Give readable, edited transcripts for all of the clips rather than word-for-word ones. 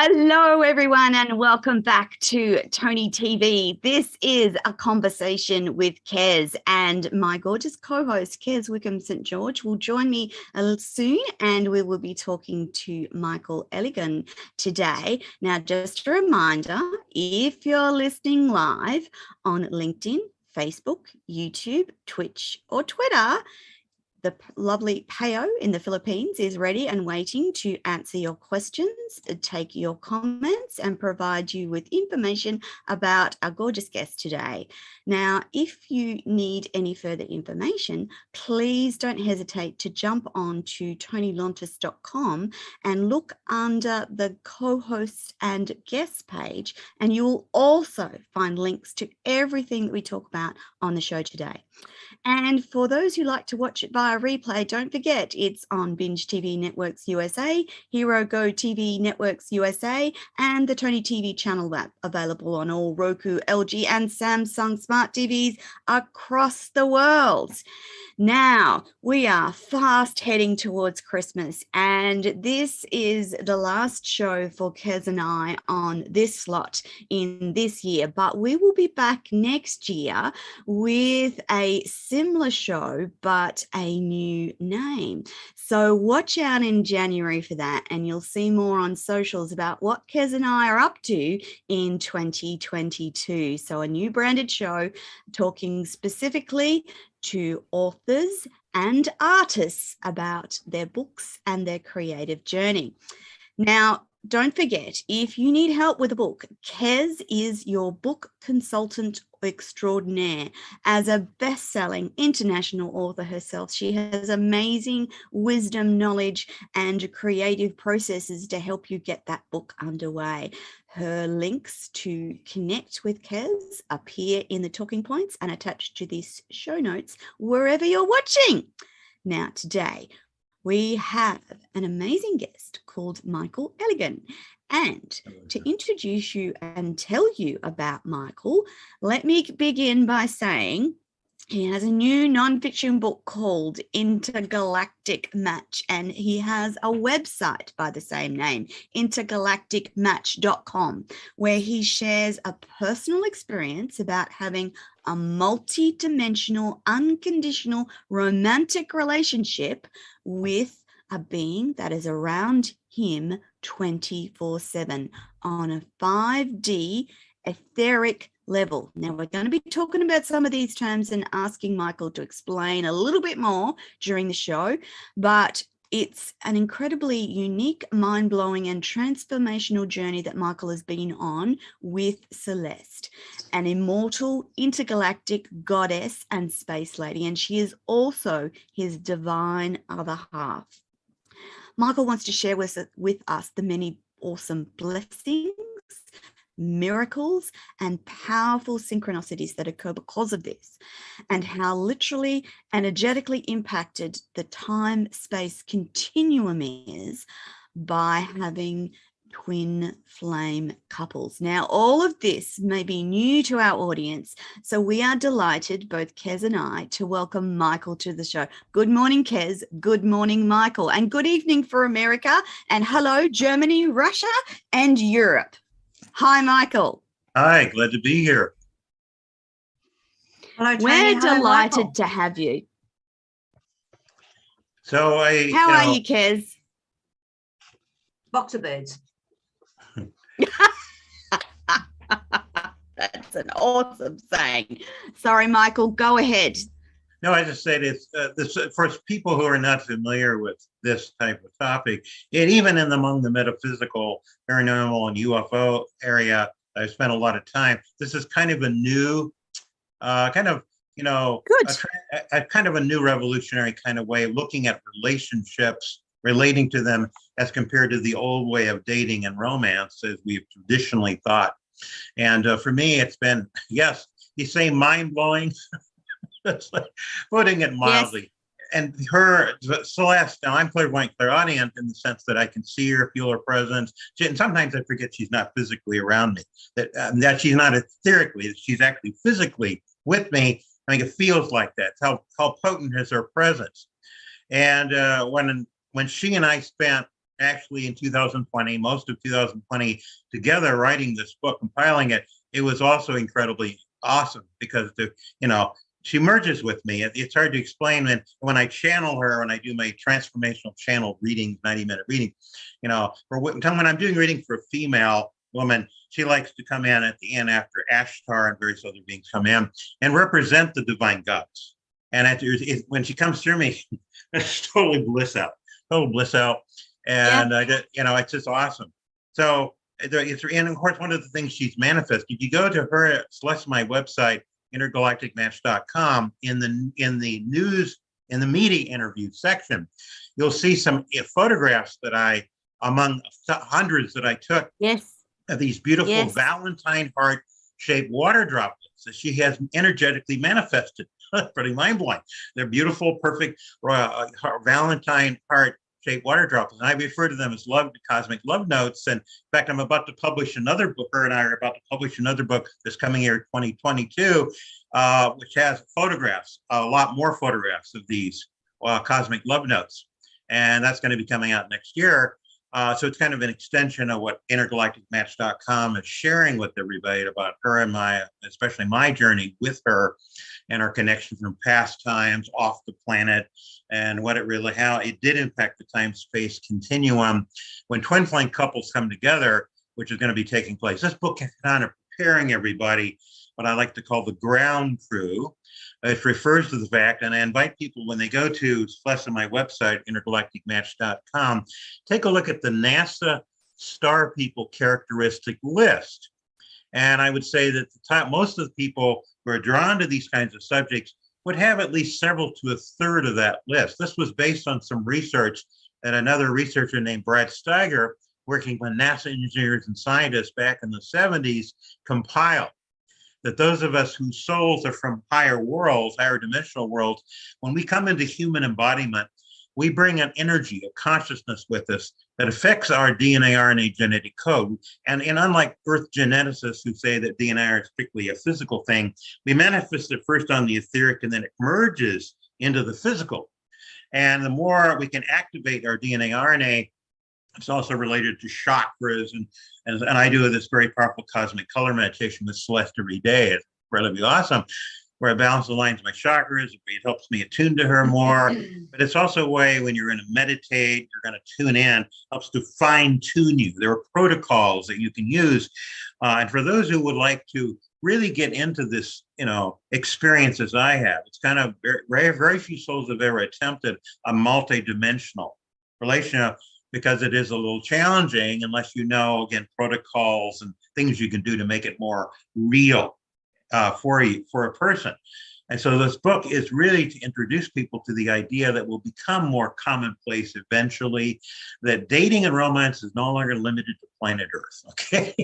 Hello, everyone, and welcome back to Toni TV. This is a conversation with Kez, and my gorgeous co-host, Kez Wickham St. George, will join me a little soon, and we will be talking to Michaelellegion today. Now, just a reminder, if you're listening live on LinkedIn, Facebook, YouTube, Twitch, or Twitter, the lovely Peo in the Philippines is ready and waiting to answer your questions, take your comments, and provide you with information about our gorgeous guest today. Now, if you need any further information, please don't hesitate to jump on to tonilontis.com and look under the co-hosts and guests page, and you will also find links to everything that we talk about on the show today. And for those who like to watch it via replay, don't forget it's on Binge TV Networks USA, Hero Go TV Networks USA, and the Toni TV channel app, available on all Roku, LG, and Samsung smart TVs across the world. Now, we are fast heading towards Christmas, and this is the last show for Kez and I on this slot in this year, but we will be back next year with a similar show, but a new name. So watch out in January for that, and you'll see more on socials about what Kez and I are up to in 2022. So a new branded show talking specifically to authors and artists about their books and their creative journey. Now, don't forget, if you need help with a book, Kez is your book consultant extraordinaire. As a best-selling international author herself, she has amazing wisdom, knowledge, and creative processes to help you get that book underway. Her links to connect with Kez appear in the talking points and attached to these show notes wherever you're watching. Now, today, we have an amazing guest called Michaelellegion. And to introduce you and tell you about Michael, let me begin by saying he has a new nonfiction book called Intergalactic Match, and he has a website by the same name, intergalacticmatch.com, where he shares a personal experience about having a multi-dimensional, unconditional, romantic relationship with a being that is around him 24/7 on a 5D etheric level. Now, we're going to be talking about some of these terms and asking Michael to explain a little bit more during the show, but it's an incredibly unique, mind-blowing, and transformational journey that Michael has been on with Celeste, an immortal, intergalactic goddess and space lady, and she is also his divine other half. Michael wants to share with us the many awesome blessings, miracles, and powerful synchronicities that occur because of this, and how literally energetically impacted the time space continuum is by having twin flame couples. Now, all of this may be new to our audience, so we are delighted, both Kez and I, to welcome Michael to the show. Good morning, Kez. Good morning, Michael. And good evening for America. And hello, Germany, Russia, and Europe. Hi, Michael. Hi, glad to be here. Hello, Toni. We're Hello, delighted Michael. to have you. So How are you, Kez? Boxer birds. That's an awesome saying. Sorry, Michael, go ahead. No, I just said it's this for people who are not familiar with this type of topic. It even among the metaphysical, paranormal, and UFO area, I spent a lot of time. This is kind of a new, kind of a kind of a new revolutionary kind of way of looking at relationships, relating to them as compared to the old way of dating and romance as we've traditionally thought. And for me, it's been, yes, you say mind-blowing. That's like putting it mildly. Yes. And her, Celeste, now I'm clairvoyant, clairaudient in the sense that I can see her, feel her presence. And sometimes I forget she's not physically around me, that she's not etherically, that she's actually physically with me. I mean, it feels like that. It's how potent is her presence. And when she and I spent actually in 2020, most of 2020 together writing this book, compiling it. It was also incredibly awesome because she merges with me. It's hard to explain when I channel her, when I do my transformational channel readings, 90-minute reading, when I'm doing reading for a female woman, she likes to come in at the end after Ashtar and various other beings come in and represent the divine gods. And when she comes through me, it's total bliss out. And it's just awesome. So and of course, one of the things she's manifested, if you go to her, Celeste, my website, intergalacticmatch.com, in the news, in the media interview section, you'll see some photographs that among hundreds that I took, of these beautiful Valentine heart-shaped water droplets that she has energetically manifested. Pretty mind-blowing. They're beautiful, perfect Valentine heart-shaped water droplets. And I refer to them as cosmic love notes. And in fact, I'm about to publish another book. Her and I are about to publish another book this coming year, 2022, which has photographs, a lot more photographs of these cosmic love notes. And that's going to be coming out next year. So it's kind of an extension of what intergalacticmatch.com is sharing with everybody about her and especially my journey with her and our connection from past times off the planet and how it did impact the time space continuum when twin flame couples come together, which is going to be taking place. This book is kind of preparing everybody, what I like to call the ground crew. It refers to the fact, and I invite people when they go to Celeste on my website, intergalacticmatch.com, take a look at the NASA star people characteristic list. And I would say that most of the people who are drawn to these kinds of subjects would have at least several to a third of that list. This was based on some research that another researcher named Brad Steiger, working with NASA engineers and scientists back in the 70s, compiled. That those of us whose souls are from higher worlds, higher dimensional worlds, when we come into human embodiment, we bring an energy, a consciousness with us that affects our DNA, RNA genetic code. And unlike Earth geneticists who say that DNA is strictly a physical thing, we manifest it first on the etheric and then it merges into the physical. And the more we can activate our DNA, RNA, it's also related to chakras, and I do this very powerful cosmic color meditation with Celeste every day. It's really awesome, where I balance the lines of my chakras. It helps me attune to her more. But it's also a way when you're going to meditate, you're going to tune in, helps to fine tune you. There are protocols that you can use. And for those who would like to really get into this, experience as I have, it's kind of very, very few souls have ever attempted a multi-dimensional relationship, because it is a little challenging unless you know, again, protocols and things you can do to make it more real for a person. And so this book is really to introduce people to the idea that will become more commonplace eventually, that dating and romance is no longer limited to planet Earth, okay?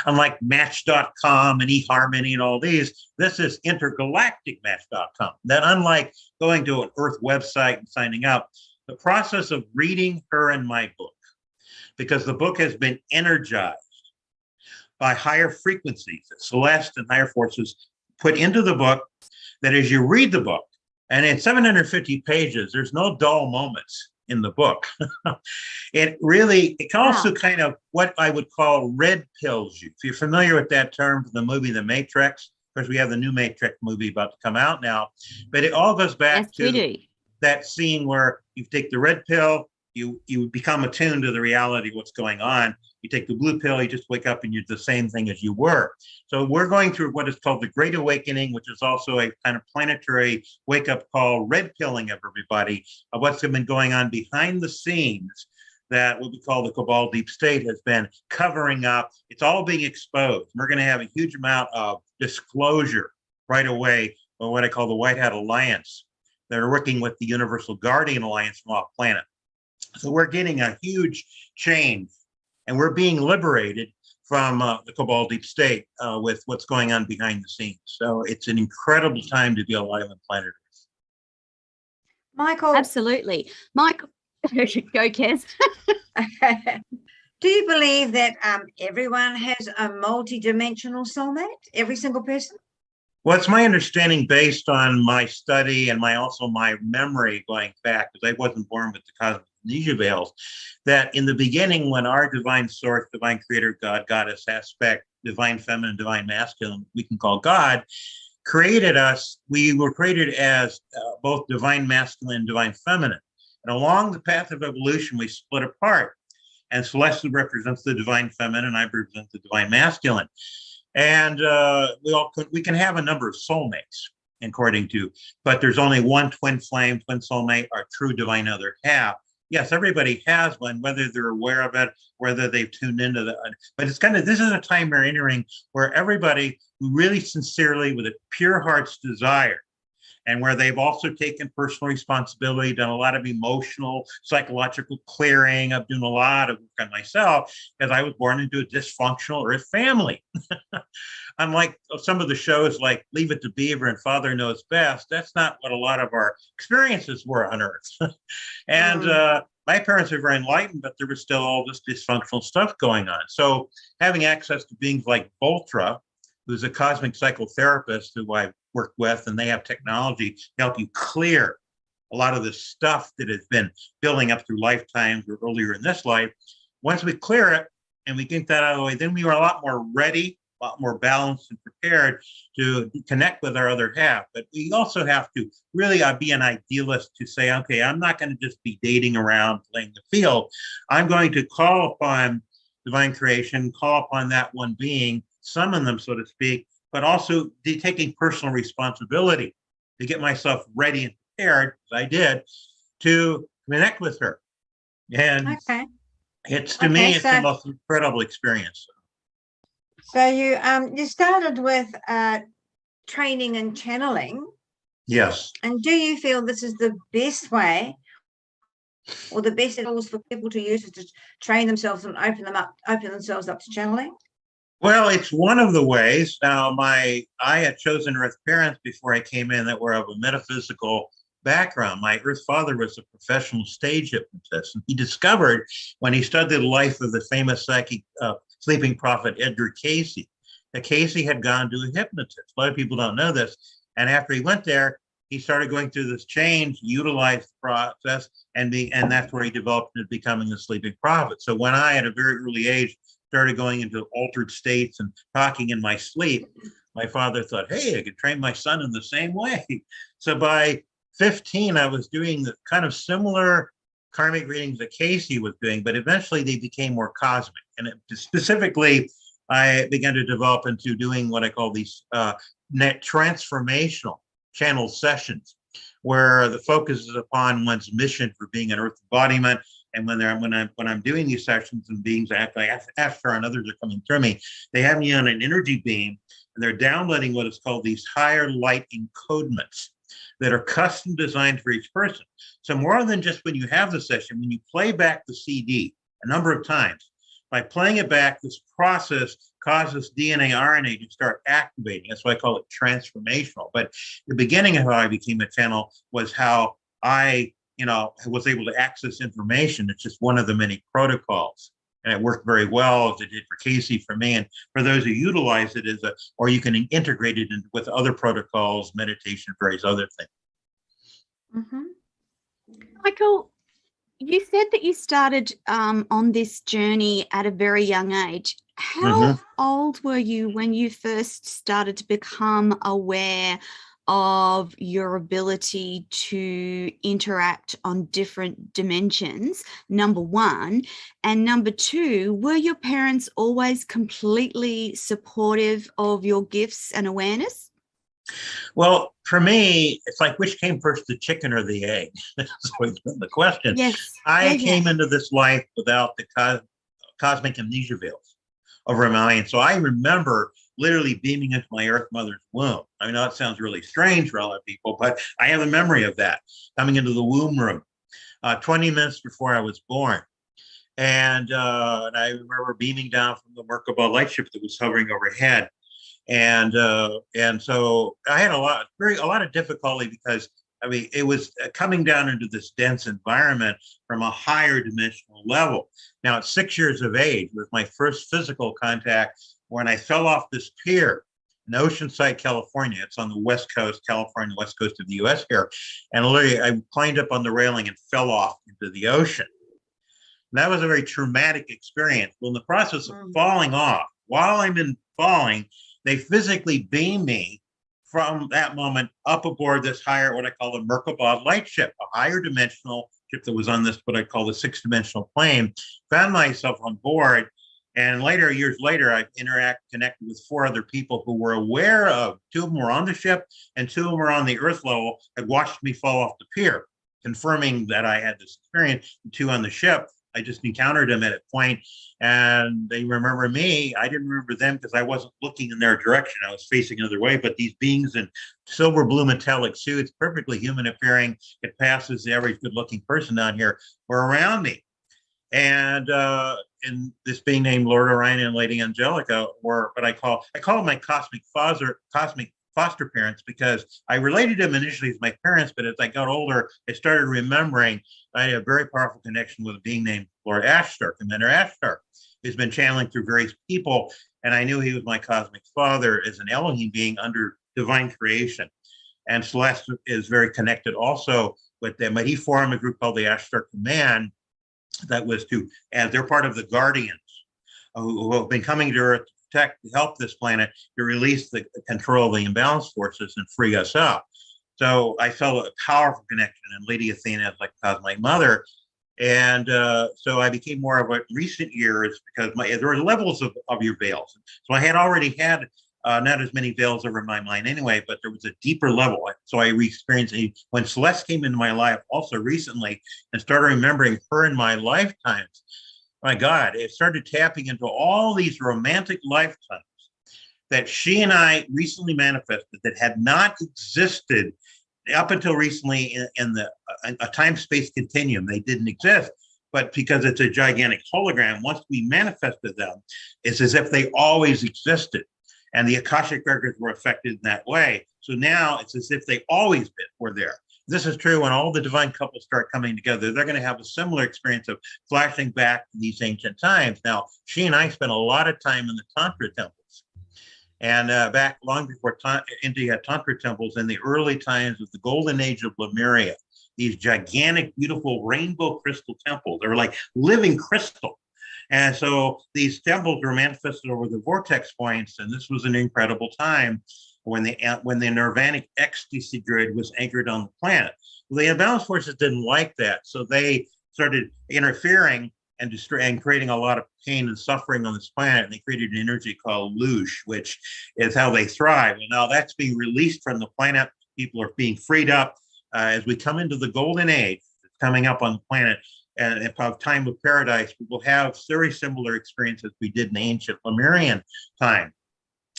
Unlike Match.com and eHarmony and all these, this is intergalacticmatch.com. That unlike going to an Earth website and signing up, the process of reading her and my book, because the book has been energized by higher frequencies that Celeste and higher forces put into the book, that as you read the book, and in 750 pages, there's no dull moments in the book. It can also kind of what I would call red pills you. If you're familiar with that term from the movie The Matrix, of course, we have the new Matrix movie about to come out now, but it all goes back to that scene where you take the red pill, you become attuned to the reality of what's going on. You take the blue pill, you just wake up and you're the same thing as you were. So we're going through what is called the Great Awakening, which is also a kind of planetary wake-up call, red pilling of everybody, of what's been going on behind the scenes that what we call the Cabal Deep State has been covering up. It's all being exposed. We're going to have a huge amount of disclosure right away on what I call the White Hat Alliance. They're working with the Universal Guardian Alliance from off planet. So we're getting a huge change, and we're being liberated from the Cabal Deep State with what's going on behind the scenes. So it's an incredible time to be alive on planet Earth. Michael. Absolutely. Michael, go, Kez. Do you believe that everyone has a multi-dimensional soulmate, every single person? Well, it's my understanding based on my study and also my memory going back, because I wasn't born with the cosmic amnesia veils, that in the beginning, when our divine source, divine creator, God, goddess aspect, divine feminine, divine masculine, we can call God, created us, we were created as both divine masculine and divine feminine. And along the path of evolution, we split apart. And Celeste represents the divine feminine, I represent the divine masculine. And we can have a number of soulmates, according to, but there's only one twin flame, twin soulmate, our true divine other half. Yes, everybody has one, whether they're aware of it, whether they've tuned into the, but it's kind of, this is a time we're entering where everybody who really sincerely, with a pure heart's desire, and where they've also taken personal responsibility, done a lot of emotional, psychological clearing. I've done a lot of work on myself because I was born into a dysfunctional Earth family. Unlike some of the shows like Leave It to Beaver and Father Knows Best, that's not what a lot of our experiences were on Earth. And my parents were very enlightened, but there was still all this dysfunctional stuff going on. So having access to beings like Voltra, who's a cosmic psychotherapist who I've worked with, and they have technology to help you clear a lot of the stuff that has been building up through lifetimes or earlier in this life. Once we clear it and we get that out of the way, then we are a lot more ready, a lot more balanced and prepared to connect with our other half. But we also have to really be an idealist to say, okay, I'm not going to just be dating around playing the field. I'm going to call upon divine creation, call upon that one being, summon them, so to speak, but also taking personal responsibility to get myself ready and prepared, as I did, to connect with her. And it's, to me, it's the most incredible experience. So you started with training and channeling. Yes. And do you feel this is the best way or the best tools for people to use to train themselves and open themselves up to channeling? Well, it's one of the ways. Now, I had chosen Earth parents before I came in that were of a metaphysical background. My Earth father was a professional stage hypnotist, and he discovered when he studied the life of the famous psychic sleeping prophet Edgar Cayce, that Cayce had gone to a hypnotist. A lot of people don't know this. And after he went there, he started going through this change, utilized the process, and that's where he developed into becoming a sleeping prophet. So when I, at a very early age, started going into altered states and talking in my sleep, my father thought, hey, I could train my son in the same way. So by 15, I was doing the kind of similar karmic readings that Cayce was doing, but eventually they became more cosmic. And specifically, I began to develop into doing what I call these transformational channel sessions, where the focus is upon one's mission for being an Earth embodiment. And when I'm doing these sessions and beings, after and others are coming through me, they have me on an energy beam, and they're downloading what is called these higher light encodements that are custom designed for each person. So more than just when you have the session, when you play back the CD a number of times, by playing it back, this process causes DNA, RNA to start activating. That's why I call it transformational. But the beginning of how I became a channel was how I was able to access information. It's just one of the many protocols. And it worked very well, as it did for Cayce, for me. And for those who utilize it or you can integrate it with other protocols, meditation, various other things. Mm-hmm. Michael, you said that you started on this journey at a very young age. How old were you when you first started to become aware of your ability to interact on different dimensions, number one? And number two, were your parents always completely supportive of your gifts and awareness? Well, for me, it's like, which came first, the chicken or the egg? That's always been the question. Yes. I came into this life without the cosmic amnesia veils over my mind. So I remember literally beaming into my Earth mother's womb. I know it sounds really strange for a lot of people, but I have a memory of that, coming into the womb room 20 minutes before I was born. And I remember beaming down from the Merkaba light ship that was hovering overhead. And so I had a lot of difficulty because, I mean, it was coming down into this dense environment from a higher dimensional level. Now, at 6 years of age, was my first physical contact when I fell off this pier in Oceanside, California. It's on the west coast, California, west coast of the U.S. here. And literally, I climbed up on the railing and fell off into the ocean. And that was a very traumatic experience. Well, in the process of falling off, while I'm in falling, they physically beam me from that moment up aboard this higher, what I call the Merkabah light ship, a higher dimensional ship that was on this, what I call the 6-dimensional plane. Found myself on board. And later, years later, I connected with 4 other people who were aware of, 2 of them were on the ship and 2 of them were on the Earth level, had watched me fall off the pier, confirming that I had this experience. 2 on the ship, I just encountered them at a point, and they remember me. I didn't remember them because I wasn't looking in their direction. I was facing another way, but these beings in silver blue metallic suits, perfectly human appearing, it passes the average good looking person down here, were around me. And this being named Lord Orion and Lady Angelica were what I call my cosmic foster parents, because I related them initially as my parents, but as I got older, I started remembering I had a very powerful connection with a being named Lord Ashtar, Commander Ashtar, who's been channeling through various people, and I knew he was my cosmic father as an Ellegion being under divine creation. And Celeste is very connected also with them, but he formed a group called the Ashtar Command that was as they're part of the Guardians who have been coming to Earth to help this planet to release the control of the imbalance forces and free us up. So I felt a powerful connection, and Lady Athena is like cosmic mother. And so I became more of a recent years, because there were levels of your veils. So I had already had not as many veils over my mind anyway, but there was a deeper level. So I re-experienced when Celeste came into my life also recently and started remembering her in my lifetimes. My God, it started tapping into all these romantic lifetimes that she and I recently manifested that had not existed up until recently in a time space continuum. They didn't exist. But because it's a gigantic hologram, once we manifested them, it's as if they always existed. And the Akashic records were affected in that way. So now it's as if they always were there. This is true when all the divine couples start coming together. They're going to have a similar experience of flashing back to these ancient times. Now, she and I spent a lot of time in the Tantra temples. And back long before India had Tantra temples, in the early times of the golden age of Lemuria, these gigantic, beautiful rainbow crystal temples. They were like living crystal. And so these temples were manifested over the vortex points, and this was an incredible time when the nirvanic ecstasy grid was anchored on the planet. Well, the imbalance forces didn't like that, so they started interfering and creating a lot of pain and suffering on this planet. And they created an energy called Luge, which is how they thrive. And now that's being released from the planet. People are being freed up as we come into the golden age. It's coming up on the planet. And of time of paradise, we will have very similar experiences we did in the ancient Lemurian time.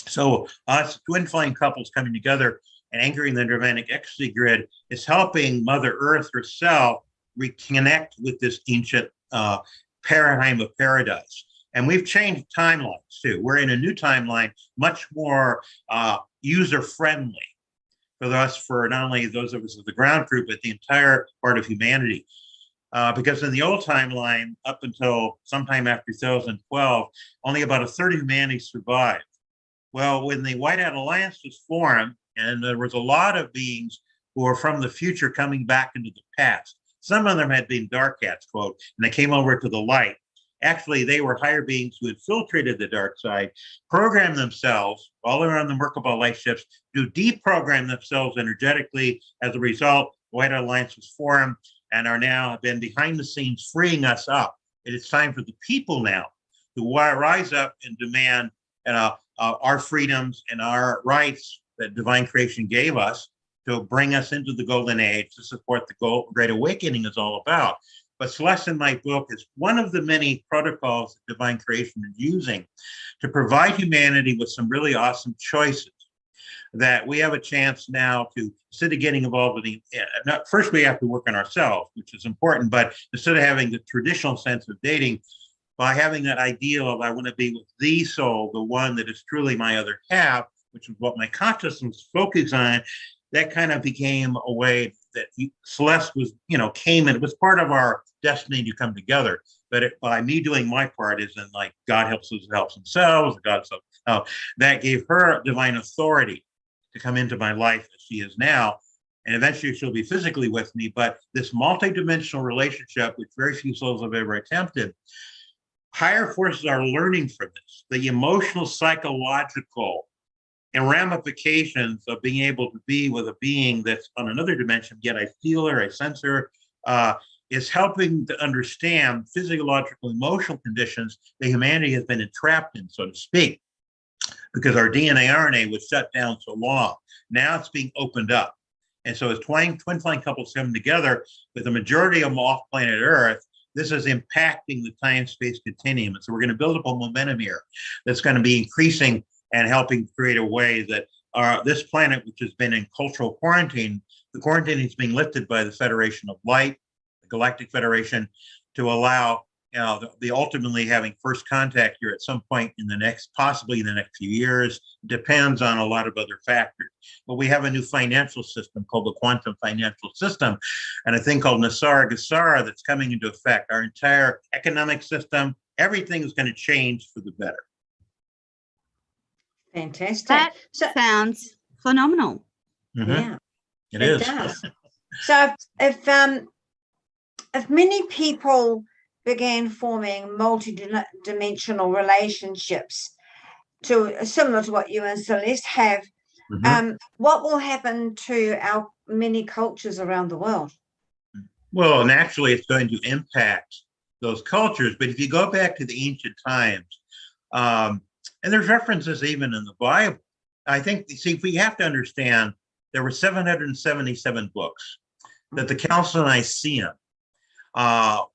So us twin flame couples coming together and anchoring the nirvanic ecstasy grid is helping Mother Earth herself reconnect with this ancient paradigm of paradise. And we've changed timelines too. We're in a new timeline, much more user-friendly for not only those of us of the ground crew, but the entire part of humanity. Because in the old timeline, up until sometime after 2012, only about a third of humanity survived. Well, when the Whiteout Alliance was formed, and there was a lot of beings who were from the future coming back into the past. Some of them had been dark cats, quote, and they came over to the light. Actually, they were higher beings who infiltrated the dark side, programmed themselves all around the Merkabah light ships to deprogram themselves energetically. As a result, the Whiteout Alliance was formed, and are now have been behind the scenes freeing us up. It is time for the people now to rise up and demand our freedoms and our rights that divine creation gave us to bring us into the golden age to support the Great Awakening is all about. But Celeste in my book is one of the many protocols that divine creation is using to provide humanity with some really awesome choices that we have a chance now to, instead of getting involved with first we have to work on ourselves, which is important, but instead of having the traditional sense of dating, by having that ideal of I want to be with the soul, the one that is truly my other half, which is what my consciousness focuses on, that kind of became a way that Celeste was, came and it was part of our destiny to come together. But by me doing my part isn't like God helps us help themselves, that gave her divine authority to come into my life as she is now. and eventually she'll be physically with me. But this multidimensional relationship, which very few souls have ever attempted, higher forces are learning from this, the emotional, psychological, and ramifications of being able to be with a being that's on another dimension, yet I feel her, I sense her, is helping to understand physiological, emotional conditions that humanity has been entrapped in, so to speak, because our DNA, RNA was shut down so long. Now it's being opened up. And so as twin flame couples come together, with the majority of them off planet Earth, this is impacting the time-space continuum. And so we're going to build up a momentum here that's going to be increasing and helping create a way that this planet, which has been in cultural quarantine, the quarantine is being lifted by the Federation of Light, the Galactic Federation, to allow the ultimately having first contact here at some point in the next, possibly in the next few years, depends on a lot of other factors. But we have a new financial system called the quantum financial system, and a thing called Nasara Gasara that's coming into effect. Our entire economic system, everything is going to change for the better. Fantastic. That sounds phenomenal. Mm-hmm. Yeah, it is. Does. So if many people began forming multi-dimensional relationships similar to what you and Celeste have, what will happen to our many cultures around the world? Well, naturally, it's going to impact those cultures. But if you go back to the ancient times, and there's references even in the Bible, I think, see, we have to understand there were 777 books that the Council of Nicaea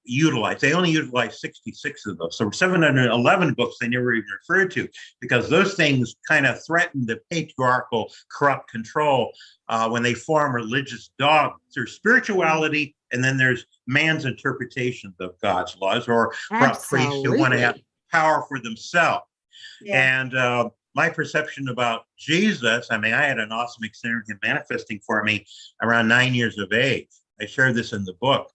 utilized. They only utilized 66 of those. So 711 books they never even referred to, because those things kind of threaten the patriarchal, corrupt control when they form religious dogmas. There's spirituality, and then there's man's interpretations of God's laws, or corrupt priests who want to have power for themselves. Yeah. And my perception about Jesus, I mean, I had an awesome experience in manifesting for me around 9 years of age. I shared this in the book.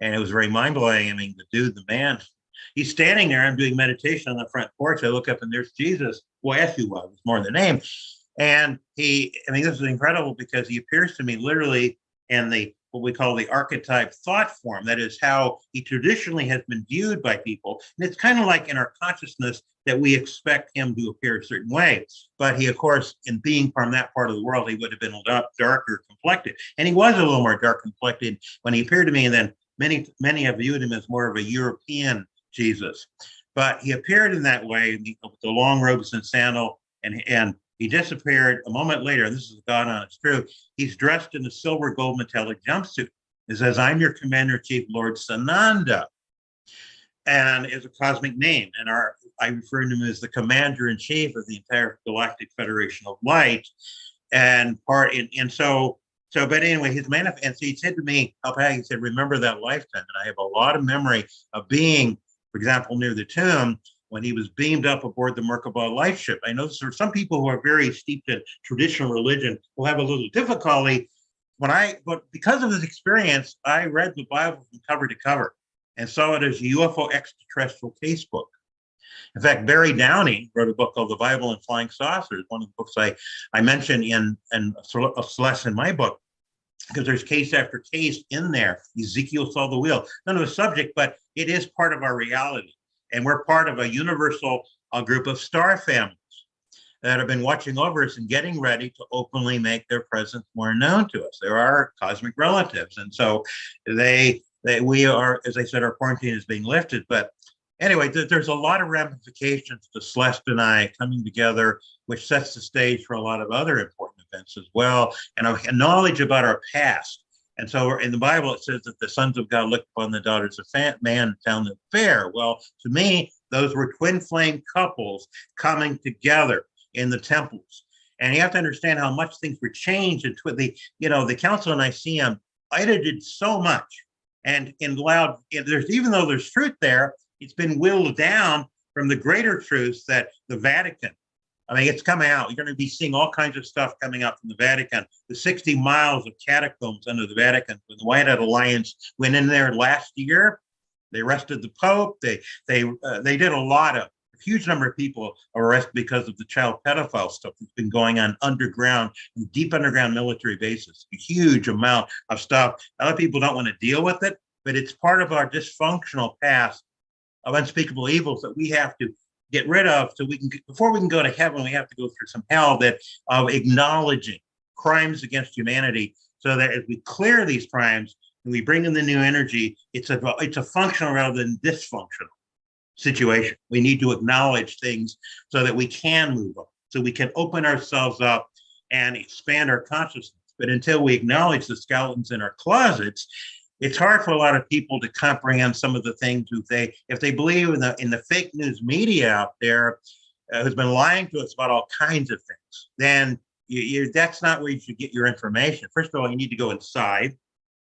And it was very mind-blowing. I mean, the dude, the man, he's standing there. I'm doing meditation on the front porch. I look up and there's Jesus. Well, Yeshua was more the name. And I mean, this is incredible because he appears to me literally in what we call the archetype thought form. That is how he traditionally has been viewed by people. And it's kind of like in our consciousness that we expect him to appear a certain way. But he, of course, in being from that part of the world, he would have been a lot darker complected. And he was a little more dark complected when he appeared to me. And then many have viewed him as more of a European Jesus, but he appeared in that way with the long robes and sandal, and he disappeared a moment later. And this is God honest truth. He's dressed in a silver gold metallic jumpsuit. It says, "I'm your Commander-in-Chief, Lord Sananda," and is a cosmic name. And I refer to him as the Commander-in-Chief of the entire Galactic Federation of Light, but anyway, his manifest, and so he said to me, he said, "Remember that lifetime." And I have a lot of memory of being, for example, near the tomb when he was beamed up aboard the Merkabah life ship. I know there are some people who are very steeped in traditional religion who have a little difficulty. But because of this experience, I read the Bible from cover to cover and saw it as a UFO extraterrestrial casebook. In fact, Barry Downey wrote a book called The Bible and Flying Saucers, one of the books I mentioned in Celeste in my book, because there's case after case in there. Ezekiel saw the wheel. None of the subject, but it is part of our reality. And we're part of a universal group of star families that have been watching over us and getting ready to openly make their presence more known to us. They're our cosmic relatives. And so we are, as I said, our quarantine is being lifted. But anyway, there's a lot of ramifications to Celeste and I coming together, which sets the stage for a lot of other important events as well, and a knowledge about our past. And so in the Bible, it says that the sons of God looked upon the daughters of man and found them fair. Well, to me, those were twin flame couples coming together in the temples. And you have to understand how much things were changed. And the Council of Nicaea edited so much. And even though there's truth there, it's been whittled down from the greater truths that the Vatican, I mean, it's coming out. You're going to be seeing all kinds of stuff coming out from the Vatican. The 60 miles of catacombs under the Vatican. When the White Hat Alliance went in there last year, they arrested the Pope. They did a lot of huge number of people are arrested because of the child pedophile stuff that's been going on underground, deep underground military bases. A huge amount of stuff. A lot of people don't want to deal with it, but it's part of our dysfunctional past of unspeakable evils that we have to get rid of, so we can, before we can go to heaven, we have to go through some hell that of acknowledging crimes against humanity, so that as we clear these crimes and we bring in the new energy, it's a functional rather than dysfunctional situation. We need to acknowledge things so that we can move on, so we can open ourselves up and expand our consciousness. But until we acknowledge the skeletons in our closets, it's hard for a lot of people to comprehend some of the things if they believe in the fake news media out there who's been lying to us about all kinds of things. Then that's not where you should get your information. First of all, you need to go inside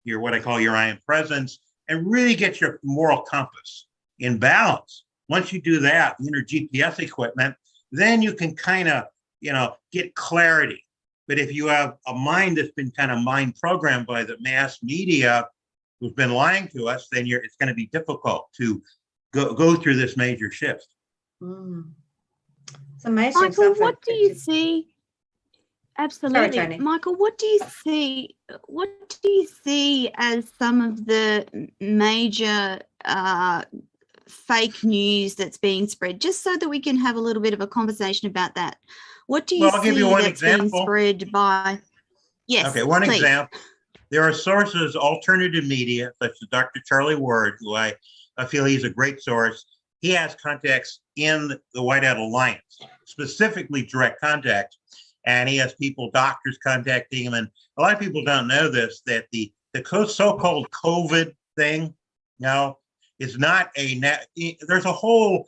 your what I call your I am presence and really get your moral compass in balance. Once you do that, the inner GPS equipment, then you can kind of get clarity. But if you have a mind that's been kind of mind programmed by the mass media, who's been lying to us, then it's going to be difficult to go through this major shift. It's amazing. Michael, what do you see? Absolutely. Sorry, Toni. Michael, what do you see? What do you see as some of the major fake news that's being spread? Just so that we can have a little bit of a conversation about that. What do you I'll see give you one that's example. being spread by? Yes. Okay, one please. example. There are sources, alternative media, such as Dr. Charlie Ward, who I feel he's a great source. He has contacts in the Whiteout Alliance, specifically direct contacts. And he has doctors contacting him. And a lot of people don't know this, that the so-called COVID thing now is not there's a whole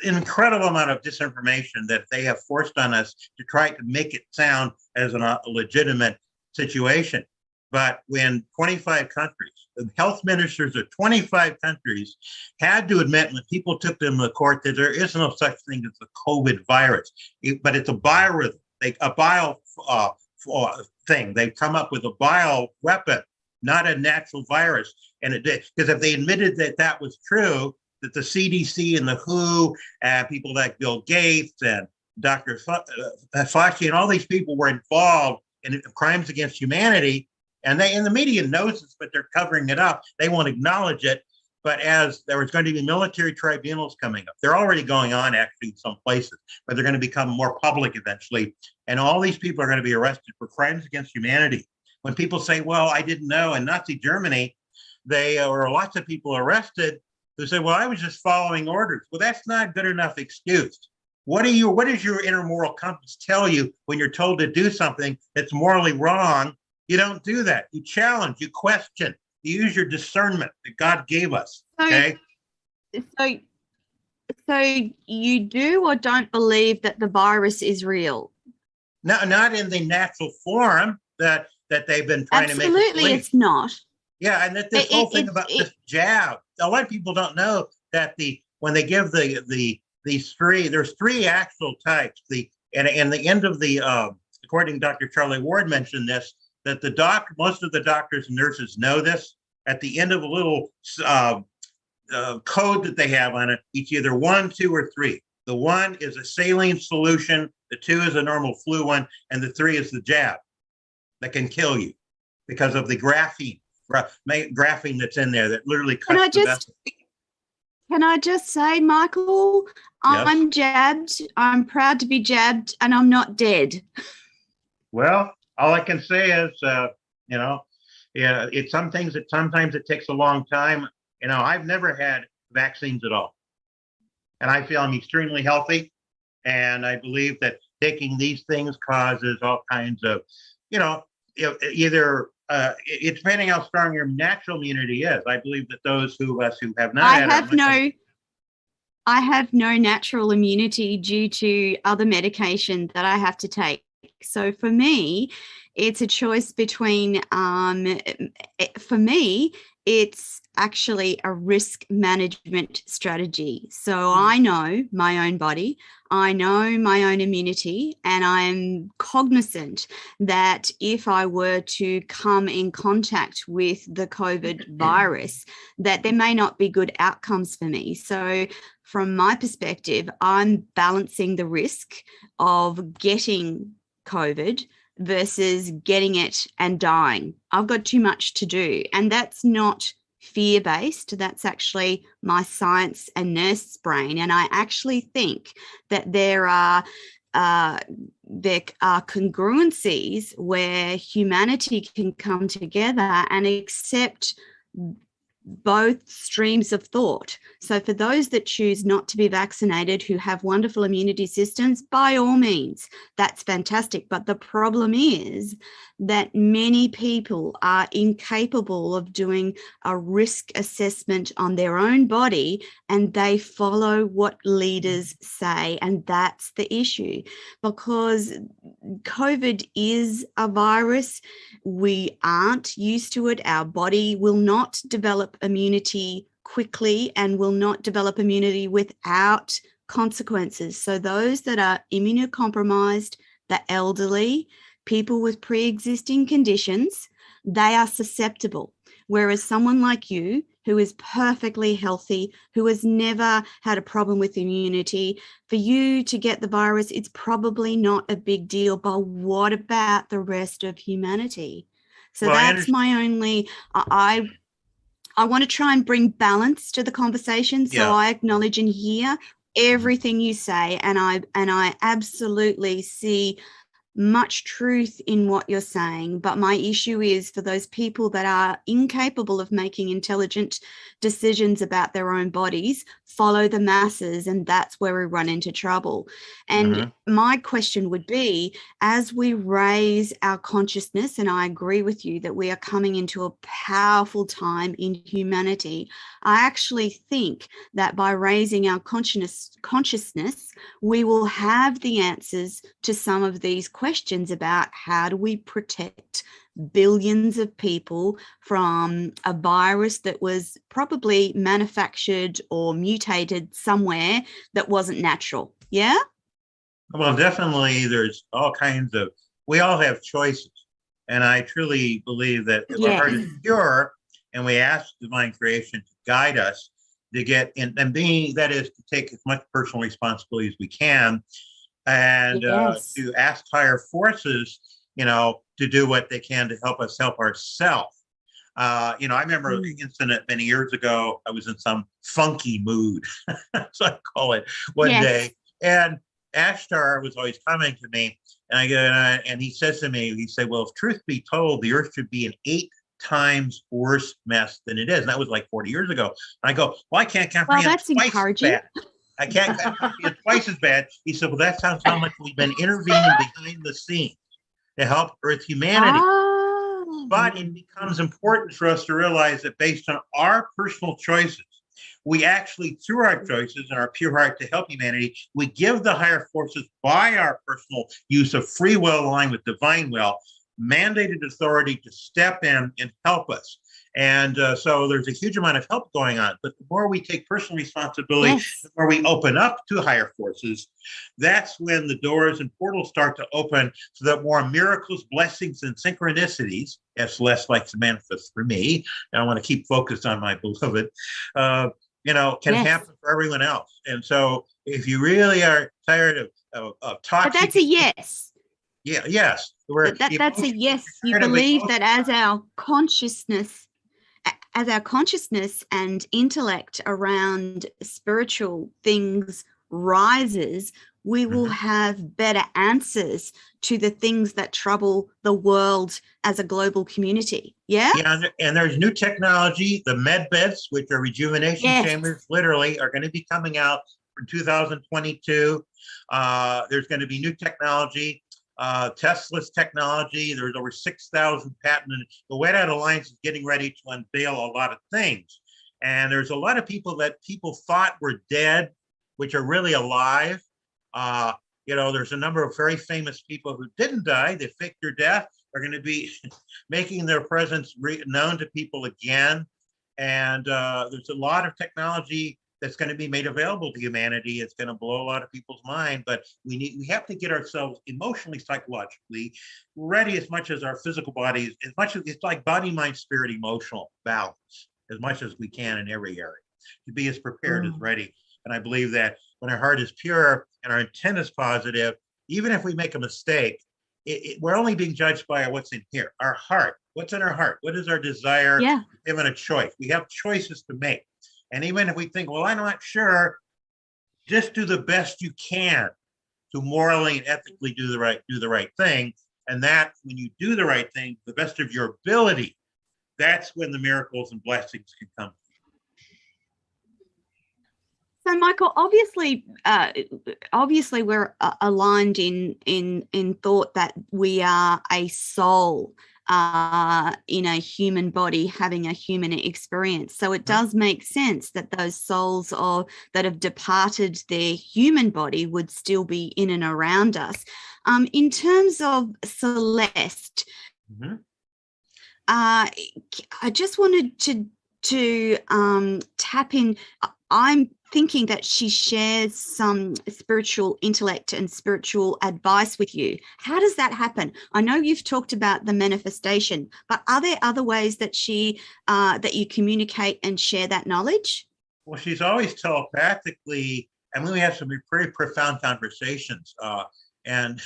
incredible amount of disinformation that they have forced on us to try to make it sound as a legitimate situation. But when 25 countries, the health ministers of 25 countries had to admit when people took them to court that there is no such thing as the COVID virus, but it's a biorhythm, a bio thing. They've come up with a bio weapon, not a natural virus. And because if they admitted that that was true, that the CDC and the WHO and people like Bill Gates and Dr. Fauci and all these people were involved in crimes against humanity, and the media knows this, but they're covering it up. They won't acknowledge it. But as there was going to be military tribunals coming up, they're already going on actually in some places, but they're going to become more public eventually. And all these people are going to be arrested for crimes against humanity. When people say, well, I didn't know, in Nazi Germany, there were lots of people arrested who say, well, I was just following orders. Well, that's not good enough excuse. What does your inner moral compass tell you when you're told to do something that's morally wrong? You don't do that. You challenge, you question, you use your discernment that God gave us. Okay. So you do or don't believe that the virus is real? No, not in the natural form that they've been trying to make. Absolutely, it's not. Yeah, and that this whole thing about this jab. A lot of people don't know that when they give there's three actual types. And the end of according to Dr. Charlie Ward mentioned this, that most of the doctors and nurses know this. At the end of a little code that they have on it, it's either 1, 2, or 3. The 1 is a saline solution, the 2 is a normal flu one, and the 3 is the jab that can kill you because of the graphene that's in there that literally cuts the vessel. Can I just say, Michael, Yes. I'm jabbed. I'm proud to be jabbed, and I'm not dead. Well, all I can say is, it's some things that sometimes it takes a long time. I've never had vaccines at all. And I feel I'm extremely healthy. And I believe that taking these things causes all kinds of, either it's depending how strong your natural immunity is. I believe that those of us who have not I have no natural immunity due to other medication that I have to take. So for me, it's a choice between, for me, it's actually a risk management strategy. So I know my own body, I know my own immunity, and I'm cognizant that if I were to come in contact with the COVID virus, that there may not be good outcomes for me. So from my perspective, I'm balancing the risk of getting COVID versus getting it and dying. I've got too much to do. And that's not fear-based. That's actually my science and nurse brain. And I actually think that there are congruencies where humanity can come together and accept both streams of thought. So for those that choose not to be vaccinated, who have wonderful immunity systems, by all means, that's fantastic. But the problem is that many people are incapable of doing a risk assessment on their own body, and they follow what leaders say. And that's the issue, because COVID is a virus. We aren't used to it. Our body will not develop immunity quickly and will not develop immunity without consequences. So those that are immunocompromised, the elderly, people with pre-existing conditions, they are susceptible. Whereas someone like you, who is perfectly healthy, who has never had a problem with immunity, for you to get the virus, it's probably not a big deal. But what about the rest of humanity? So that's my only, I want to try and bring balance to the conversation. So I acknowledge and hear everything you say. And I absolutely see much truth in what you're saying. But my issue is for those people that are incapable of making intelligent decisions about their own bodies, follow the masses, and that's where we run into trouble. And my question would be, as we raise our consciousness, and I agree with you that we are coming into a powerful time in humanity, I actually think that by raising our consciousness, we will have the answers to some of these questions about how do we protect billions of people from a virus that was probably manufactured or mutated somewhere that wasn't natural. Yeah? Well, definitely there's all kinds of, we all have choices. And I truly believe that if our heart is pure and we ask divine creation to guide us to get in, and being, that is to take as much personal responsibility as we can, and to ask higher forces, to do what they can to help us help ourselves. I remember an incident many years ago. I was in some funky mood, so I call it, one day, and Ashtar was always coming to me, and I go, and he says to me, he said, "Well, if truth be told, the Earth should be an 8 times worse mess than it is." And that was like 40 years ago. And I go, "Well, I can't comprehend." Well, that's encouraging. Bad. I can't comprehend twice as bad. He said, "Well, that sounds how much we've been intervening behind the scenes to help Earth humanity." But it becomes important for us to realize that based on our personal choices, we actually, through our choices and our pure heart to help humanity, we give the higher forces, by our personal use of free will aligned with divine will, mandated authority to step in and help us. And so there's a huge amount of help going on. But the more we take personal responsibility, the more we open up to higher forces, that's when the doors and portals start to open, so that more miracles, blessings, and synchronicities, as Celeste likes to manifest for me, and I want to keep focused on my beloved, can happen for everyone else. And so if you really are tired of toxic... But that's a yes. Yeah, yes. That's a yes. You believe that as our consciousness and intellect around spiritual things rises, we will have better answers to the things that trouble the world as a global community. Yeah, and there's new technology. The med beds, which are rejuvenation chambers, literally are going to be coming out in 2022. There's going to be new technology. Tesla's technology. There's over 6,000 patents. The White Hat Alliance is getting ready to unveil a lot of things. And there's a lot of people that people thought were dead, which are really alive. There's a number of very famous people who didn't die. They faked their death. Are going to be making their presence known to people again. And there's a lot of technology that's going to be made available to humanity. It's going to blow a lot of people's mind, but we have to get ourselves emotionally, psychologically ready as much as our physical bodies, as much as it's like body, mind, spirit, emotional balance, as much as we can in every area to be as prepared as ready. And I believe that when our heart is pure and our intent is positive, even if we make a mistake, we're only being judged by what's in here, our heart. What's in our heart? What is our desire? Yeah. Given a choice, we have choices to make. And even if we think, well, I'm not sure, just do the best you can to morally and ethically do the right thing. And that when you do the right thing, the best of your ability, that's when the miracles and blessings can come. So, Michael, obviously, we're aligned in thought that we are a soul in a human body having a human experience. So it does make sense that those souls that have departed their human body would still be in and around us. In terms of Celeste, I just wanted to tap in. I'm thinking that she shares some spiritual intellect and spiritual advice with you. How does that happen? I know you've talked about the manifestation, but are there other ways that that you communicate and share that knowledge? Well, she's always telepathically, and we have some very profound conversations, and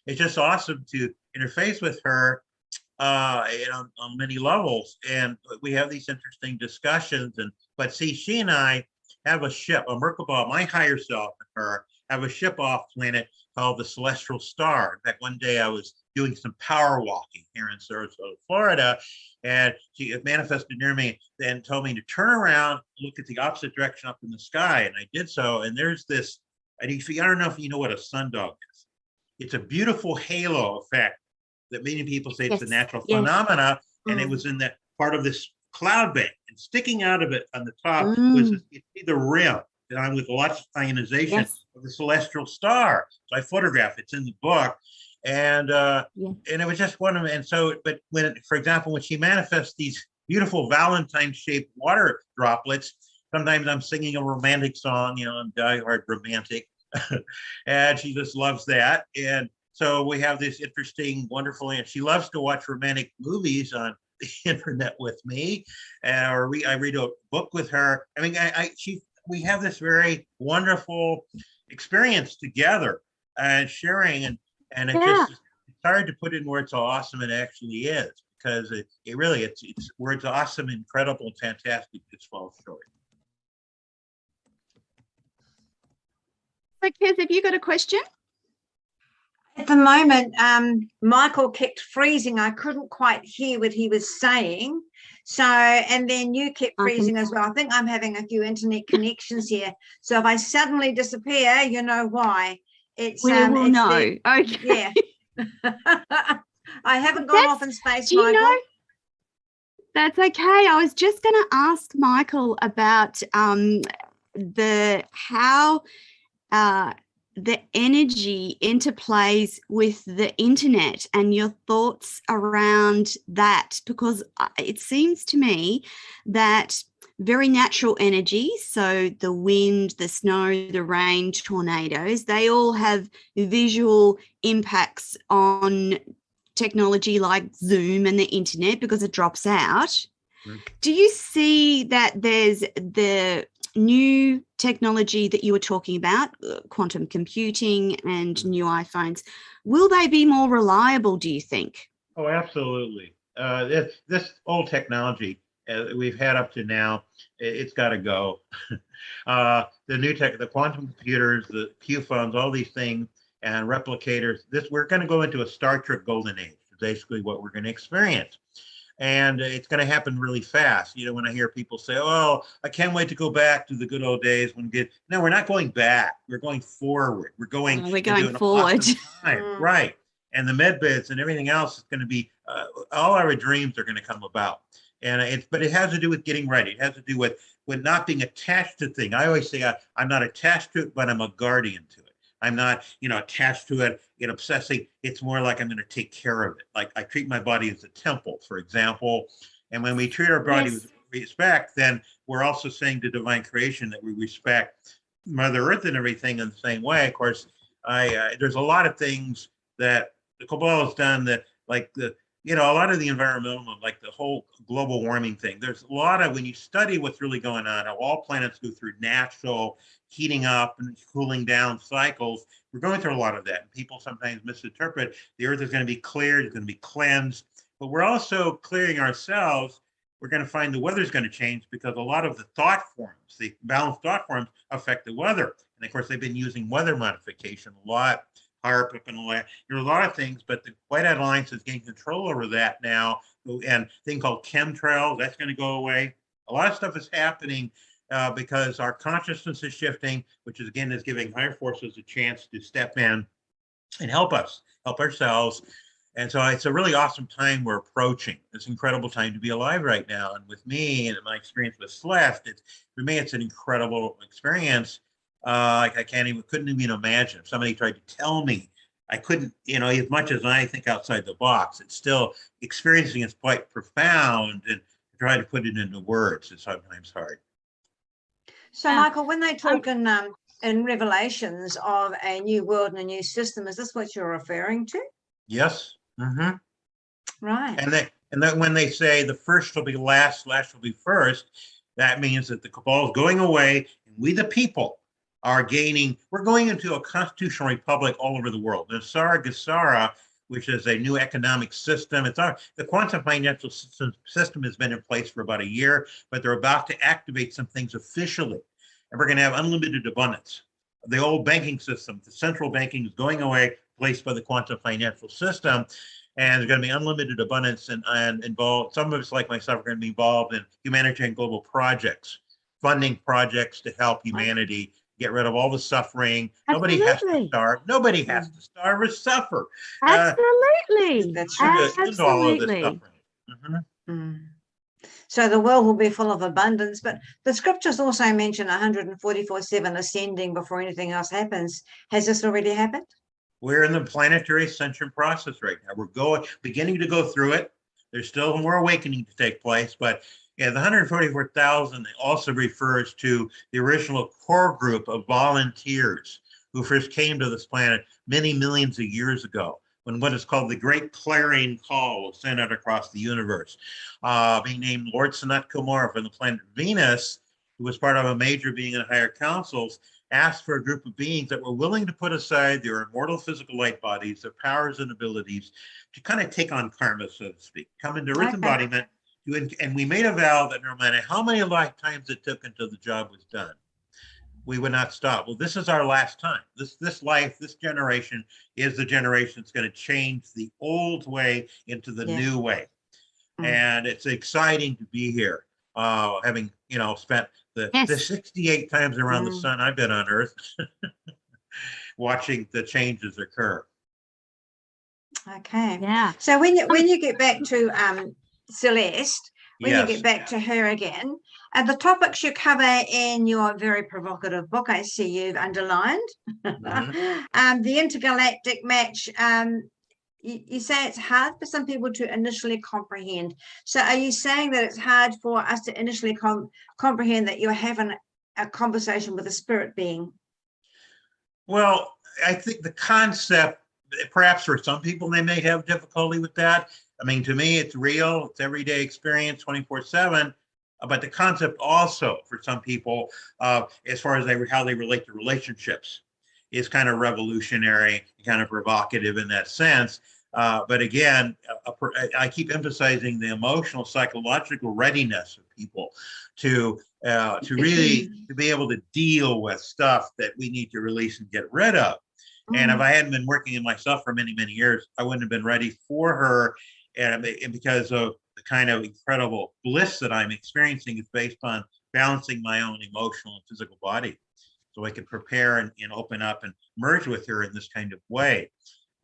it's just awesome to interface with her on many levels. And we have these interesting discussions. But see, she and I have a ship, a Merkaba, my higher self and her have a ship off planet called the Celestial Star. In fact, one day I was doing some power walking here in Sarasota, Florida, and she manifested near me and told me to turn around, look at the opposite direction up in the sky. And I did so. And there's this, I don't know if you know what a sundog is. It's a beautiful halo effect that many people say it's a natural phenomena. And it was in that part of this cloud bank, and sticking out of it on the top was you see the rim and with lots of ionization of the celestial star. So I photographed it's in the book, and it was just one of them. And so, but when, for example, when she manifests these beautiful Valentine-shaped water droplets, sometimes I'm singing a romantic song, I'm diehard romantic, and she just loves that. And so we have this interesting, wonderful, and she loves to watch romantic movies on the internet with me, or I read a book with her. I mean, we have this very wonderful experience together and sharing, and it's just it's hard to put in words how awesome it actually is, because it really it's words awesome, incredible, fantastic. It's falls short. So, Kez, have you got a question? At the moment, Michael kept freezing. I couldn't quite hear what he was saying. So, and then you kept freezing as well. I think I'm having a few internet connections here. So if I suddenly disappear, you know why. We will know. Okay. Yeah. I haven't gone off in space, Michael. That's okay. I was just going to ask Michael about how the energy interplays with the internet and your thoughts around that, because it seems to me that very natural energy, so the wind, the snow, the rain, tornadoes, they all have visual impacts on technology like Zoom and the internet because it drops out. Do you see that there's the new technology that you were talking about, quantum computing and new iPhones, will they be more reliable, do you think? Oh, absolutely. This old technology we've had up to now, it's got to go. The new tech, the quantum computers, the Q phones, all these things, and replicators, we're going to go into a Star Trek golden age, basically what we're going to experience. And it's going to happen really fast. When I hear people say, oh, I can't wait to go back to the good old days no, we're not going back. We're going forward. We're going forward. Awesome time. Right. And the med beds and everything else is going to be, all our dreams are going to come about. And but it has to do with getting ready. It has to do with not being attached to things. I always say I'm not attached to it, but I'm a guardian to it. I'm not, attached to it, obsessing. It's more like I'm going to take care of it. Like I treat my body as a temple, for example. And when we treat our body respect, then we're also saying to divine creation that we respect Mother Earth and everything in the same way. Of course, there's a lot of things that the cabal has done that, like a lot of the environmental, like the whole global warming thing. There's a lot of, when you study what's really going on, how all planets go through natural heating up and cooling down cycles. We're going through a lot of that. And people sometimes misinterpret the Earth is going to be cleared, it's going to be cleansed, but we're also clearing ourselves. We're going to find the weather's going to change because a lot of the thought forms, the balanced thought forms, affect the weather. And of course, they've been using weather modification a lot, HARP up and all that. There's a lot of things, but the White Hat Alliance is gaining control over that now. And a thing called chemtrails, that's going to go away. A lot of stuff is happening because our consciousness is shifting, which is giving higher forces a chance to step in and help us, help ourselves. And so it's a really awesome time we're approaching. It's an incredible time to be alive right now. And with me and my experience with Celeste, for me, it's an incredible experience. I couldn't even imagine if somebody tried to tell me. I couldn't, as much as I think outside the box, it's still experiencing is quite profound, and to try to put it into words is sometimes hard. So, Michael, when they talk in Revelations of a new world and a new system, is this what you're referring to? Yes. Mm-hmm. Right. And that when they say the first will be last, last will be first, that means that the cabal is going away, and we, the people, are gaining. We're going into a constitutional republic all over the world. The Sara Gesara, which is a new economic system. The quantum financial system has been in place for about a year, but they're about to activate some things officially, and we're going to have unlimited abundance. The old banking system, the central banking, is going away, replaced by the quantum financial system. And there's going to be unlimited abundance and involved. Some of us, like myself, are going to be involved in humanitarian global projects, funding projects to help humanity get rid of all the suffering. Absolutely. Nobody has to starve. Nobody has to starve or suffer. Absolutely. That's right. Absolutely. All of this suffering. Mm-hmm. Mm. So the world will be full of abundance, but the scriptures also mention 144/7 ascending before anything else happens. Has this already happened? We're in the planetary ascension process right now. We're beginning to go through it. There's still more awakening to take place, but the 144,000 also refers to the original core group of volunteers who first came to this planet many millions of years ago, when what is called the Great Clarion Call was sent out across the universe. Being named Lord Sanat Kumar from the planet Venus, who was part of a major being in higher councils, asked for a group of beings that were willing to put aside their immortal physical light bodies, their powers and abilities, to kind of take on karma, so to speak, come into earth embodiment. And we made a vow that no matter how many lifetimes it took until the job was done, we would not stop. Well, this is our last time. This life, this generation is the generation that's going to change the old way into the new way. And it's exciting to be here, having spent the 68 times around the sun I've been on Earth, watching the changes occur. Okay. Yeah. So when you get back to Celeste, when you get back to her again, the topics you cover in your very provocative book, I see you've underlined. The intergalactic match. You say it's hard for some people to initially comprehend. So are you saying that it's hard for us to initially comprehend that you're having a conversation with a spirit being? Well, I think the concept, perhaps for some people, they may have difficulty with that. I mean, to me, it's real. It's everyday experience, 24/7. But the concept also, for some people, as far as how they relate to relationships, is kind of revolutionary, kind of provocative in that sense. But again, I keep emphasizing the emotional, psychological readiness of people to really to be able to deal with stuff that we need to release and get rid of. And if I hadn't been working in myself for many, many years, I wouldn't have been ready for her. And because of the kind of incredible bliss that I'm experiencing is based on balancing my own emotional and physical body, so I can prepare and open up and merge with her in this kind of way.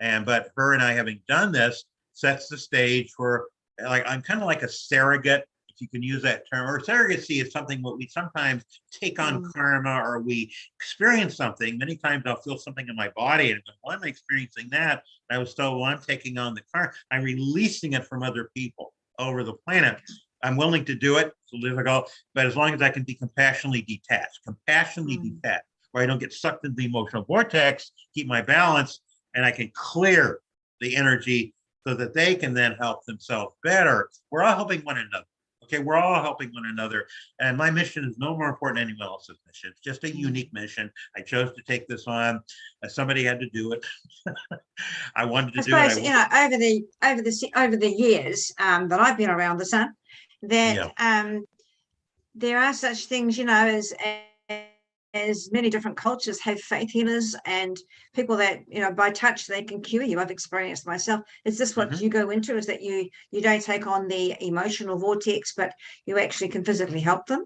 But her and I having done this sets the stage for, like, I'm kind of like a surrogate, if you can use that term. Or surrogacy is something what we sometimes take on karma, or we experience something. Many times I'll feel something in my body and why am I experiencing that? And I was told, well, I'm taking on the karma. I'm releasing it from other people over the planet. I'm willing to do it. It's difficult, but as long as I can be compassionately detached, where I don't get sucked into the emotional vortex, keep my balance, and I can clear the energy so that they can then help themselves better. We're all helping one another. Okay, we're all helping one another. And my mission is no more important than anyone else's mission. It's just a unique mission. I chose to take this on. Somebody had to do it. I wanted to do it. You know, over the years that I've been around the sun, that there are such things, you know, as many different cultures have faith healers and people that, you know, by touch they can cure you. I've experienced myself. Is this what you go into? Is that you don't take on the emotional vortex, but you actually can physically help them?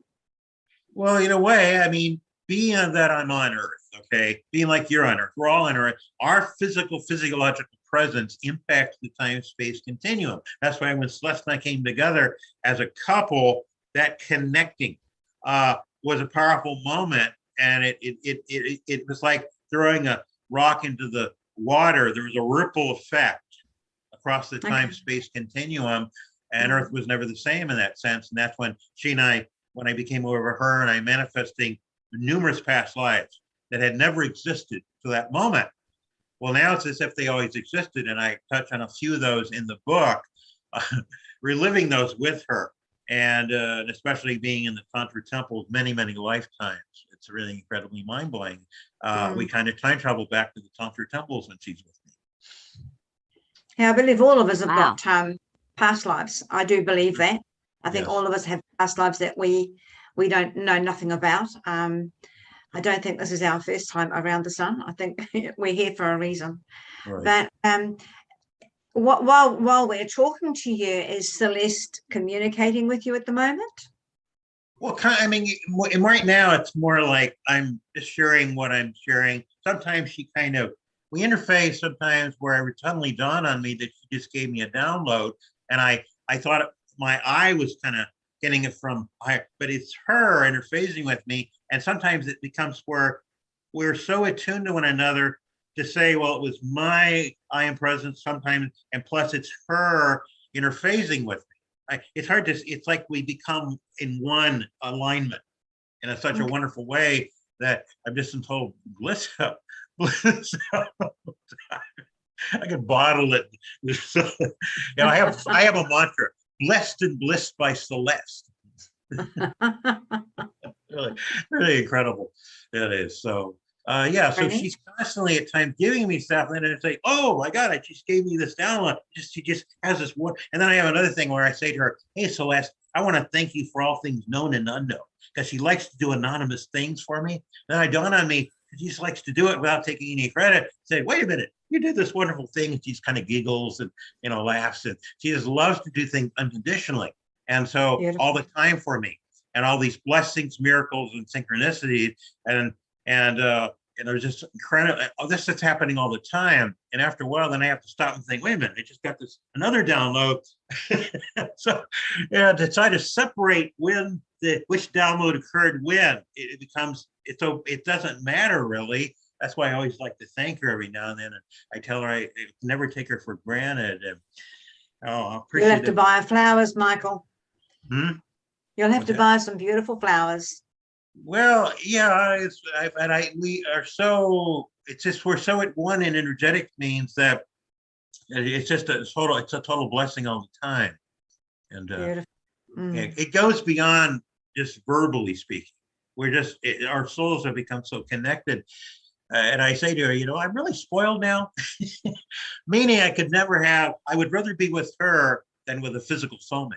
Well, in a way, I mean, being that I'm on Earth, okay, being like you're on Earth, we're all on Earth. Our physiological presence impacts the time-space continuum. That's why when Celeste and I came together as a couple, that connecting was a powerful moment. And it was like throwing a rock into the water. There was a ripple effect across the time-space continuum, and Earth was never the same in that sense. And that's when she and I, when I became over her and I manifesting numerous past lives that had never existed to that moment. Well, now it's as if they always existed, and I touch on a few of those in the book, reliving those with her, and especially being in the Tantra temples many, many lifetimes. It's really incredibly mind-blowing. We kind of time travel back to the Tantra temples when she's with me. Yeah, I believe all of us have got past lives. I do believe that. I think all of us have past lives that we don't know nothing about. I don't think this is our first time around the sun. I think we're here for a reason. Right. But while we're talking to you, is Celeste communicating with you at the moment? Well, I mean, right now it's more like I'm just sharing what I'm sharing. Sometimes she we interface sometimes where it suddenly dawned on me that she just gave me a download. And I thought my eye was kind of getting it from her, but it's her interfacing with me. And sometimes it becomes where we're so attuned to one another to say, well, it was my I am present sometimes, and plus it's her interfacing with me. It's hard to, it's like we become in one alignment in such a wonderful way that I'm just in total bliss. I could bottle it. I have a mantra: blessed and blissed by Celeste. really incredible. It is. So so she's constantly at times giving me stuff, and then I say, oh my God, she just gave me this download. She just has this one. And then I have another thing where I say to her, hey, Celeste, I want to thank you for all things known and unknown, because she likes to do anonymous things for me. Then it dawned on me, she just likes to do it without taking any credit. Say, wait a minute, you did this wonderful thing. And she kind of giggles and, laughs. And she just loves to do things unconditionally. And so all the time for me, and all these blessings, miracles, and synchronicities, and there's just incredible. This is happening all the time, and after a while, then I have to stop and think, wait a minute, I just got another download. So, to try to separate which download occurred when, it doesn't matter really. That's why I always like to thank her every now and then, and I tell her I never take her for granted. And I appreciate You'll have to buy flowers, Michael. You'll have to buy some beautiful flowers. Well, yeah, we're so at one in energetic means that it's just a total blessing all the time. And it goes beyond just verbally speaking. Our souls have become so connected. And I say to her, I'm really spoiled now, meaning I would rather be with her than with a physical soulmate.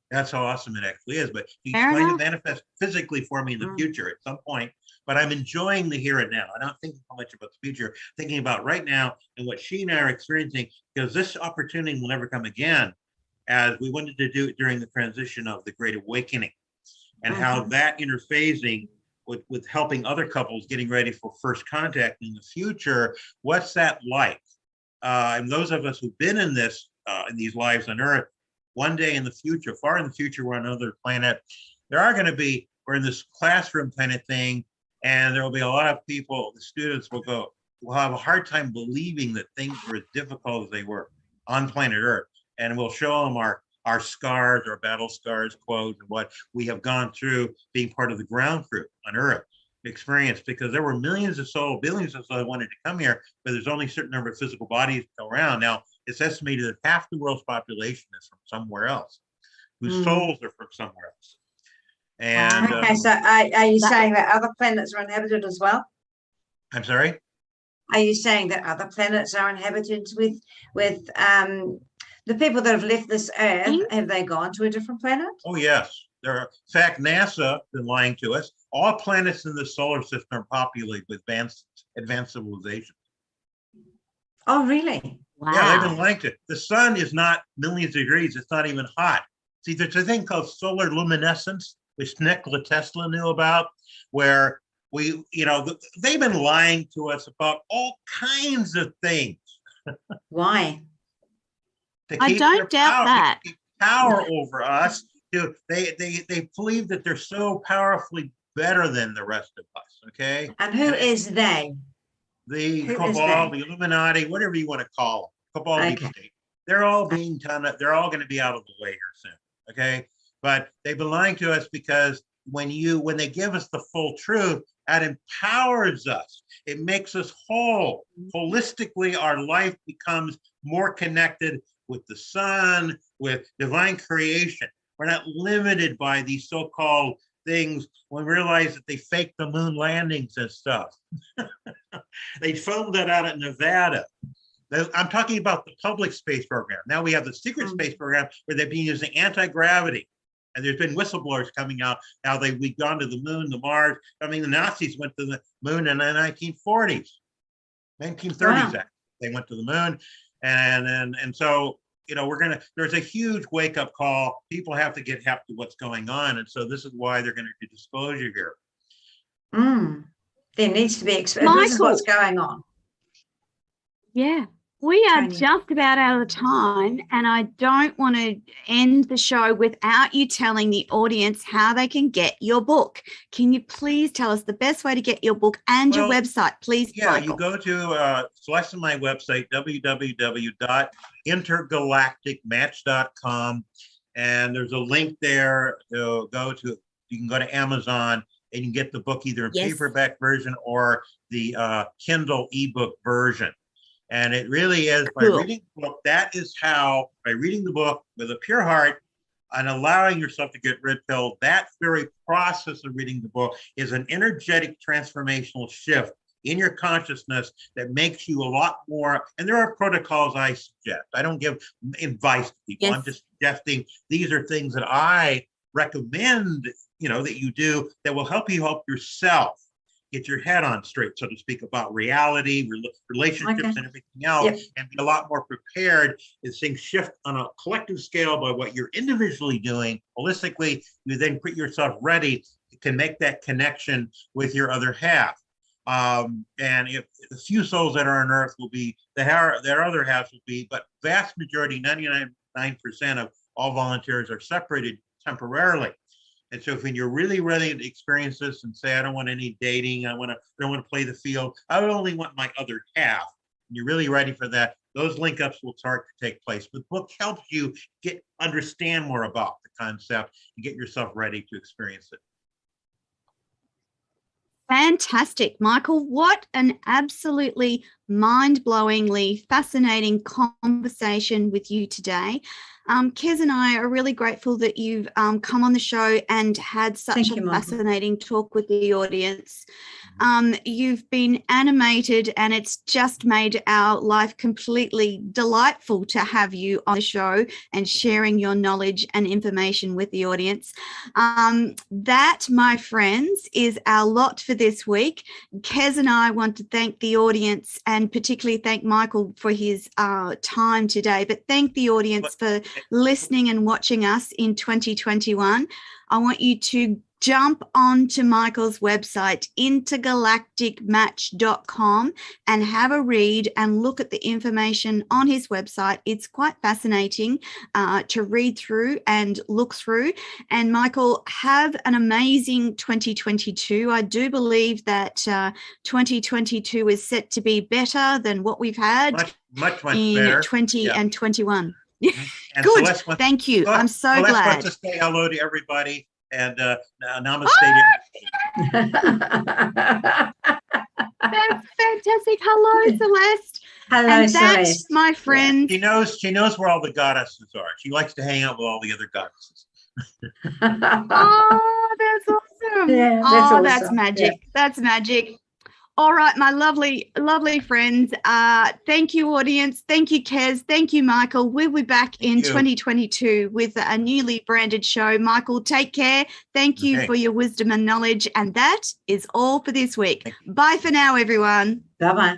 That's how awesome it actually is. But he's going to manifest physically for me in the future at some point. But I'm enjoying the here and now. I'm not thinking so much about the future, thinking about right now and what she and I are experiencing, because this opportunity will never come again, as we wanted to do it during the transition of the Great Awakening, and how that interphasing with helping other couples getting ready for first contact in the future. What's that like? And those of us who've been in these lives on Earth, one day in the future, far in the future, we're on another planet, we're in this classroom kind of thing, and there will be a lot of people, the students will have a hard time believing that things were as difficult as they were on planet Earth. And we'll show them our our scars, our battle scars, quote, and what we have gone through being part of the ground crew on Earth experience, because there were millions of souls, billions of souls that wanted to come here, but there's only a certain number of physical bodies to go around. Now, it's estimated that half the world's population is from somewhere else, whose souls are from somewhere else. And okay, so are you saying that other planets are inhabited as well? I'm sorry? Are you saying that other planets are inhabited with the people that have left this Earth? Have they gone to a different planet? Oh, yes. There are, in fact, NASA has been lying to us. All planets in the solar system are populated with advanced civilizations. Oh, really? Wow. Yeah, they've been lying to it. The sun is not millions of degrees. It's not even hot. See, there's a thing called solar luminescence, which Nikola Tesla knew about, where we, they've been lying to us about all kinds of things. Why? I don't doubt that. To keep power over us. They believe that they're so powerfully better than the rest of us. Okay. And who is they? The cabal, the Illuminati, whatever you want to call them, cabal, deep state. They're all being done. They're all going to be out of the way here soon. Okay. But they've been lying to us because when they give us the full truth, that empowers us. It makes us whole. Holistically, our life becomes more connected with the sun, with divine creation. We're not limited by these so-called things. When we realize that they faked the moon landings and stuff. They filmed that out at Nevada. I'm talking about the public space program. Now we have the secret space program where they've been using anti-gravity. And there's been whistleblowers coming out. Now we've gone to the moon, the Mars. I mean, the Nazis went to the moon in the 1940s, 1930s. Wow. Actually. They went to the moon. And so, there's a huge wake up call. People have to get hip to what's going on. And so this is why they're going to do disclosure here. There needs to be exposure. This is what's going on. Yeah. We are just about out of time, and I don't want to end the show without you telling the audience how they can get your book. Can you please tell us the best way to get your book and your website, please? Yeah, Michael? You go to Celeste and my website, www.intergalacticmatch.com, and there's a link there to go to. You can go to Amazon and you can get the book either in paperback version or the Kindle ebook version. And it really is by reading the book. That is how, by reading the book with a pure heart and allowing yourself to get red pilled, that very process of reading the book is an energetic transformational shift in your consciousness that makes you a lot more. And there are protocols I suggest. I don't give advice to people. I'm just suggesting these are things that I recommend, that you do that will help you help yourself get your head on straight, so to speak, about reality, relationships, and everything else, and be a lot more prepared as things shift on a collective scale by what you're individually doing. Holistically, you then put yourself ready to make that connection with your other half. And if the few souls that are on Earth will be, their other halves will be, but vast majority, 99% of all volunteers are separated temporarily. And so when you're really ready to experience this and say, I don't want any dating, I don't want to play the field, I only want my other half. And you're really ready for that, those link ups will start to take place. But the book helps you understand more about the concept and get yourself ready to experience it. Fantastic, Michael. What an absolutely mind-blowingly fascinating conversation with you today. Kez and I are really grateful that you've come on the show and had such a fascinating talk with the audience. You've been animated, and it's just made our life completely delightful to have you on the show and sharing your knowledge and information with the audience. That, my friends, is our lot for this week. Kez and I want to thank the audience, and particularly thank Michael for his time today, but thank the audience for listening and watching us in 2021. I want you to jump onto Michael's website, intergalacticmatch.com, and have a read and look at the information on his website. It's quite fascinating to read through and look through. And Michael, have an amazing 2022. I do believe that 2022 is set to be better than what we've had much in better. 20 and 21. And Good. Celeste wants, Thank you. I'm so Celeste glad. wants to say hello to everybody and namaste to everybody. That's fantastic. Hello, Celeste. Hello, And that, Celeste. my friend. She knows where all the goddesses are. She likes to hang out with all the other goddesses. Oh, that's awesome. Yeah, that's oh, awesome. that's magic. Yeah. That's magic. All right, my lovely, lovely friends. Thank you, audience. Thank you, Kez. Thank you, Michael. We'll be back in 2022 with a newly branded show. Michael, take care. Thank you for your wisdom and knowledge. And that is all for this week. Bye for now, everyone. Bye-bye.